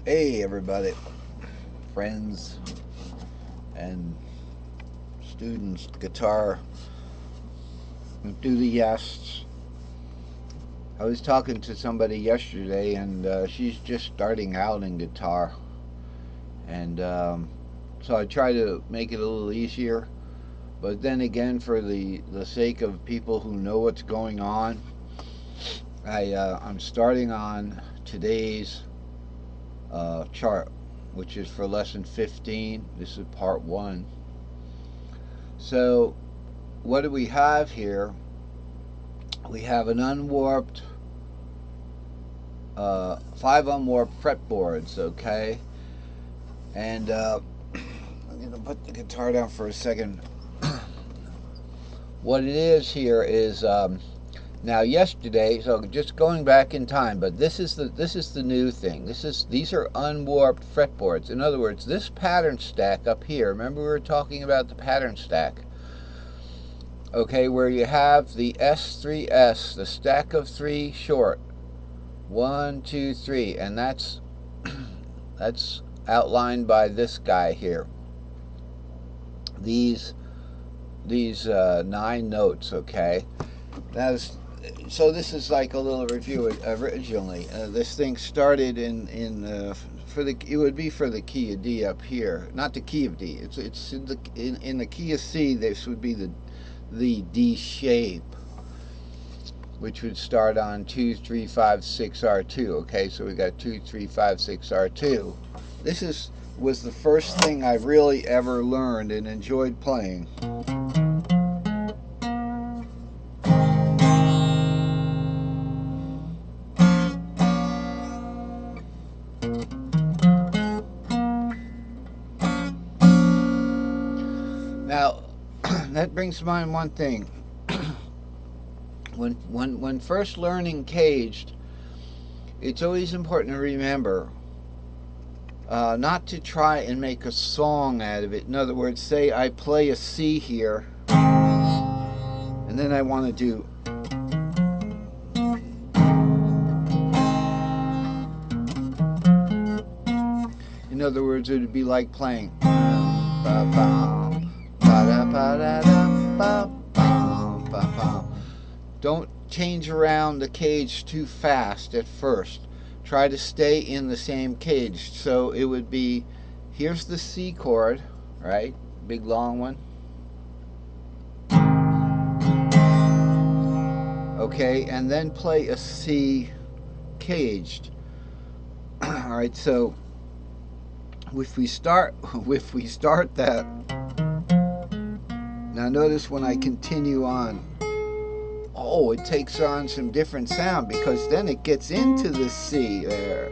Hey everybody, friends and students, guitar enthusiasts. I was talking to somebody yesterday and she's just starting out in guitar. And so I try to make it a little easier. But then again, for the sake of people who know what's going on, I'm starting on today's chart, which is for lesson 15. This is part 1. So what do we have here? We have an unwarped, 5 unwarped fretboards, okay? And I'm going to put the guitar down for a second. What it is here is now yesterday, so just going back in time, but this is the new thing. These are unwarped fretboards. In other words, this pattern stack up here. Remember we were talking about the pattern stack. Okay, where you have the S3S, the stack of 3 short. 1, 2, 3, and that's that's outlined by this guy here. These 9 notes, okay. So this is like a little review. Originally, this thing started in it would be for the key of D up here, not the key of D. It's in the key of C. This would be the D shape, which would start on 2, 3, 5, 6, R2. Okay, so we got 2, 3, 5, 6, R2. This was the first thing I really ever learned and enjoyed playing. Now, that brings to mind one thing. When first learning caged, it's always important to remember not to try and make a song out of it. In other words, say I play a C here, and then I want to do. In other words, it would be like playing. Don't change around the cage too fast at first. Try to stay in the same cage. So it would be, here's the C chord, right? Big long one. Okay, and then play a C caged. All right, so if we start that, now notice when I continue on, oh, it takes on some different sound because then it gets into the C there.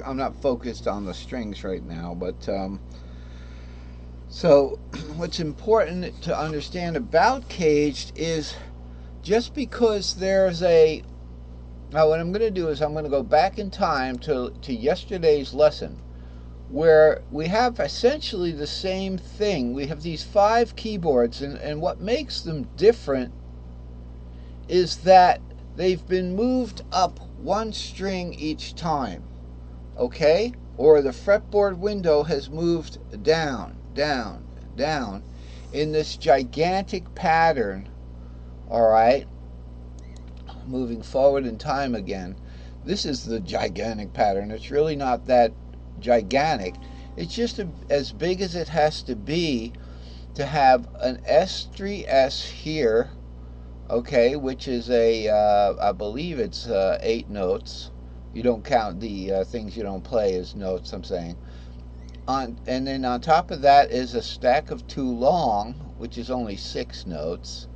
I'm not focused on the strings right now, but so what's important to understand about caged is just because there's a, now what I'm going to do is I'm going to go back in time to yesterday's lesson where we have essentially the same thing. We have these 5 keyboards, and what makes them different is that they've been moved up 1 string each time, okay? Or the fretboard window has moved down, down, down in this gigantic pattern, all right? Moving forward in time again. This is the gigantic pattern. It's really not that gigantic. It's just as big as it has to be to have an S3S here, okay, which is I believe it's 8 notes. You don't count the things you don't play as notes, I'm saying. And then on top of that is a stack of 2 long, which is only 6 notes.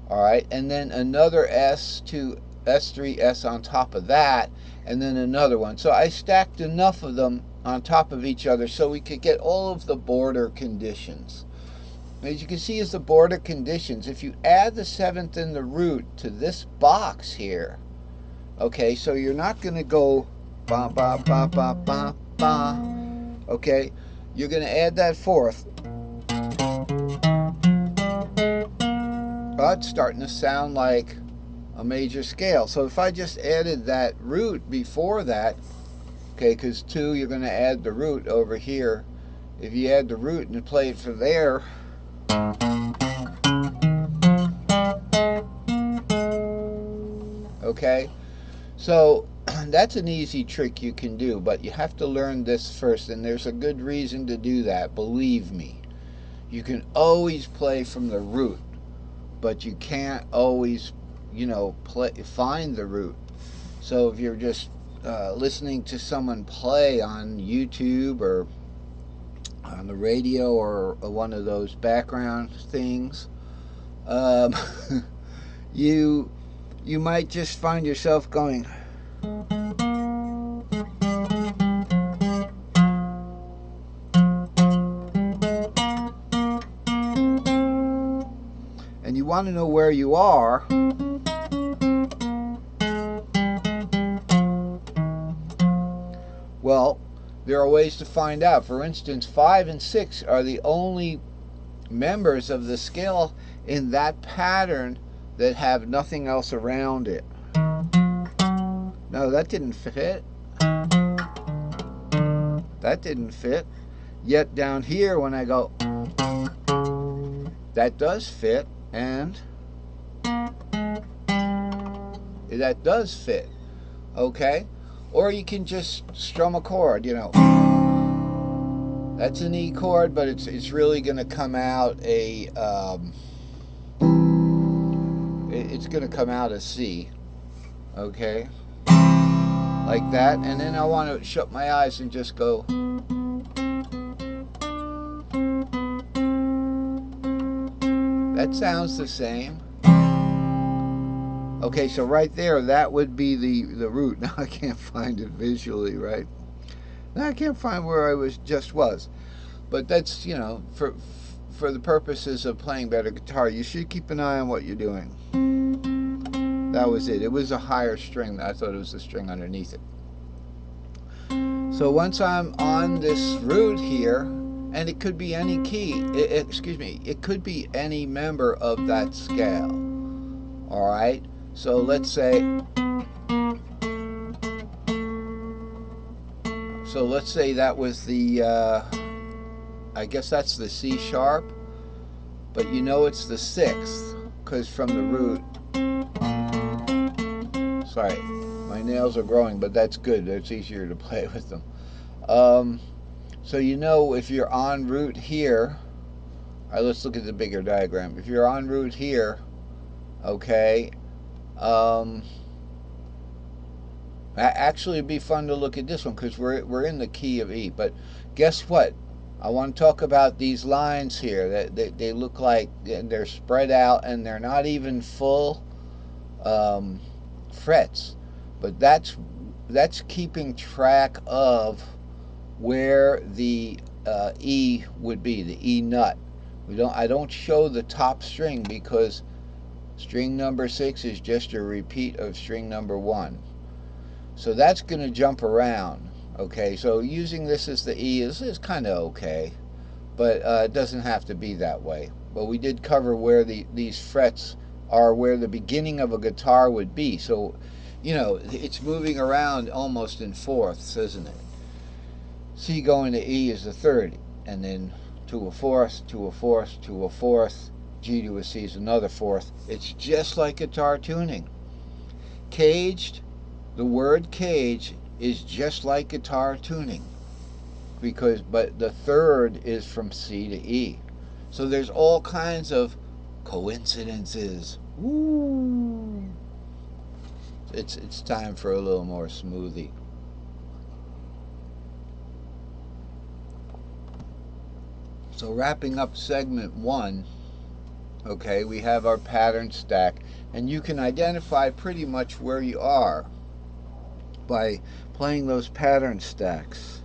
All right, and then another S3S on top of that, and then another one. So I stacked enough of them on top of each other so we could get all of the border conditions. As you can see, as the border conditions, if you add the 7th and the root to this box here, okay, so you're not going to go ba ba ba ba ba ba, okay, you're going to add that fourth. But it's starting to sound like a major scale. So if I just added that root before that, okay, because 2, you're going to add the root over here. If you add the root and play it for there, okay, so that's an easy trick you can do, but you have to learn this first, and there's a good reason to do that, believe me. You can always play from the root, but you can't always, find the root. So if you're just listening to someone play on YouTube or on the radio or one of those background things, you might just find yourself going, and you want to know where you are. Well, there are ways to find out. For instance, 5 and 6 are the only members of the scale in that pattern that have nothing else around it. No, that didn't fit. That didn't fit. Yet down here when I go, that does fit, and that does fit. Okay? Or you can just strum a chord, That's an E chord, but it's really going to come out it's going to come out a C. Okay? Like that. And then I want to shut my eyes and just go. That sounds the same. Okay, so right there, that would be the root. Now I can't find it visually, right? Now I can't find where I was. But that's, for the purposes of playing better guitar, you should keep an eye on what you're doing. That was it. It was a higher string. I thought it was the string underneath it. So once I'm on this root here, and it could be any key, it could be any member of that scale. All right? So let's say that was the, I guess that's the C sharp, but it's the 6th, because from the root, sorry, my nails are growing, but that's good, it's easier to play with them. So if you're on root here, all right, let's look at the bigger diagram. If you're on root here, okay, actually it'd be fun to look at this one because we're in the key of E. But guess what? I want to talk about these lines here. That they look like they're spread out and they're not even full frets. But that's keeping track of where the E would be, the E nut. I don't show the top string because string number 6 is just a repeat of string number 1. So that's going to jump around. Okay, so using this as the E is kind of okay, but it doesn't have to be that way. But we did cover where these frets are, where the beginning of a guitar would be. So, it's moving around almost in fourths, isn't it? C going to E is the 3rd, and then to a 4th, to a 4th, to a 4th, G to a C is another 4th. It's just like guitar tuning. Caged, the word cage is just like guitar tuning, but the 3rd is from C to E. So there's all kinds of coincidences. Woo! It's time for a little more smoothie. So wrapping up segment 1, okay, we have our pattern stack, and you can identify pretty much where you are by playing those pattern stacks.